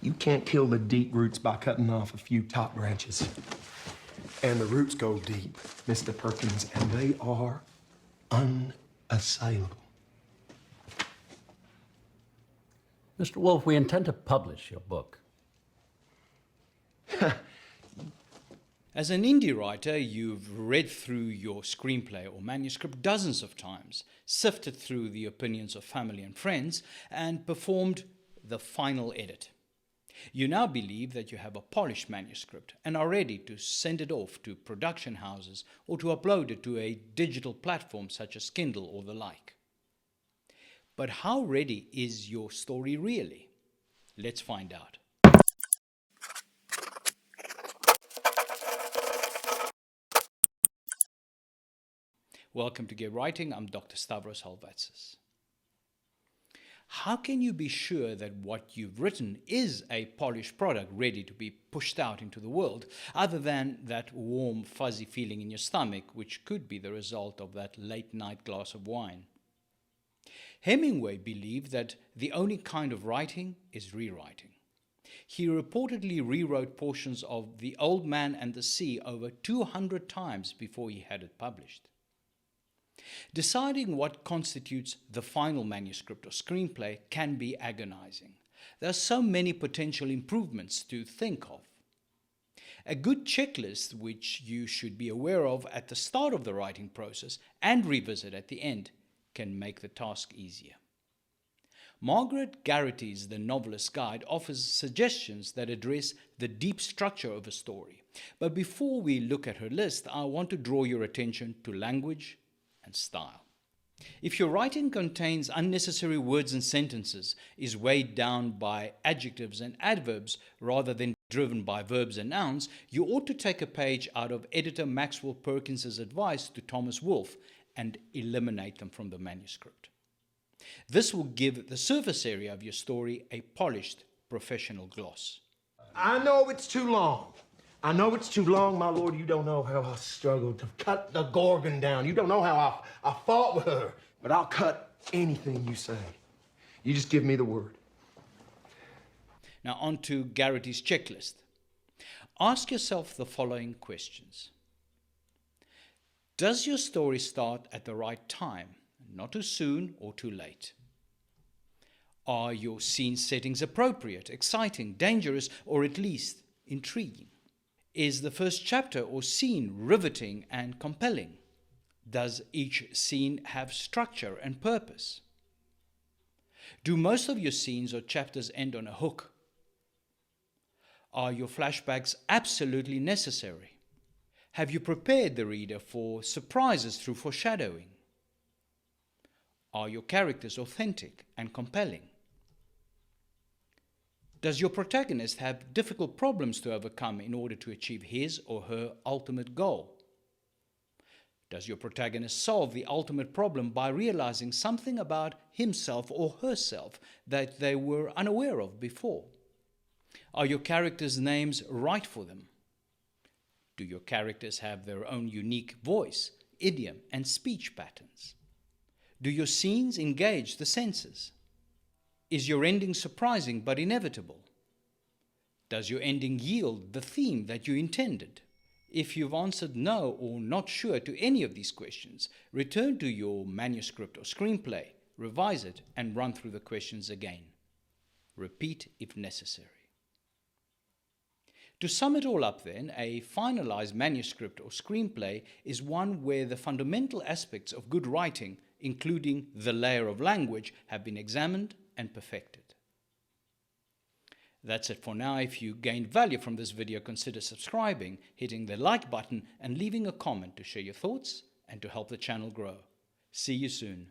You can't kill the deep roots by cutting off a few top branches. And the roots go deep, Mr. Perkins, and they are unassailable. Mr. Wolf, we intend to publish your book. As an indie writer, you've read through your screenplay or manuscript dozens of times, sifted through the opinions of family and friends, and performed the final edit. You now believe that you have a polished manuscript and are ready to send it off to production houses or to upload it to a digital platform such as Kindle or the like. But how ready is your story really? Let's find out. Welcome to Get Writing. I'm Dr. Stavros Halvatsis. How can you be sure that what you've written is a polished product ready to be pushed out into the world, other than that warm, fuzzy feeling in your stomach, which could be the result of that late-night glass of wine? Hemingway believed that the only kind of writing is rewriting. He reportedly rewrote portions of The Old Man and the Sea over 200 times before he had it published. Deciding what constitutes the final manuscript or screenplay can be agonizing. There are so many potential improvements to think of. A good checklist, which you should be aware of at the start of the writing process and revisit at the end, can make the task easier. Margaret Garrity's The Novelist's Guide offers suggestions that address the deep structure of a story. But before we look at her list, I want to draw your attention to language and style. If your writing contains unnecessary words and sentences, is weighed down by adjectives and adverbs rather than driven by verbs and nouns, you ought to take a page out of editor Maxwell Perkins's advice to Thomas Wolfe and eliminate them from the manuscript. This will give the surface area of your story a polished, professional gloss. I know it's too long. I know it's too long, my lord. You don't know how I struggled to cut the Gorgon down. You don't know how I fought with her. But I'll cut anything you say. You just give me the word. Now on to Garrity's checklist. Ask yourself the following questions. Does your story start at the right time, not too soon or too late? Are your scene settings appropriate, exciting, dangerous, or at least intriguing? Is the first chapter or scene riveting and compelling? Does each scene have structure and purpose? Do most of your scenes or chapters end on a hook? Are your flashbacks absolutely necessary? Have you prepared the reader for surprises through foreshadowing? Are your characters authentic and compelling? Does your protagonist have difficult problems to overcome in order to achieve his or her ultimate goal? Does your protagonist solve the ultimate problem by realizing something about himself or herself that they were unaware of before? Are your characters' names right for them? Do your characters have their own unique voice, idiom, and speech patterns? Do your scenes engage the senses? Is your ending surprising but inevitable? Does your ending yield the theme that you intended? If you've answered no or not sure to any of these questions, return to your manuscript or screenplay, revise it, and run through the questions again. Repeat if necessary. To sum it all up then, a finalized manuscript or screenplay is one where the fundamental aspects of good writing, including the layer of language, have been examined and perfected. That's it for now. If you gained value from this video, consider subscribing, hitting the like button, and leaving a comment to share your thoughts and to help the channel grow. See you soon.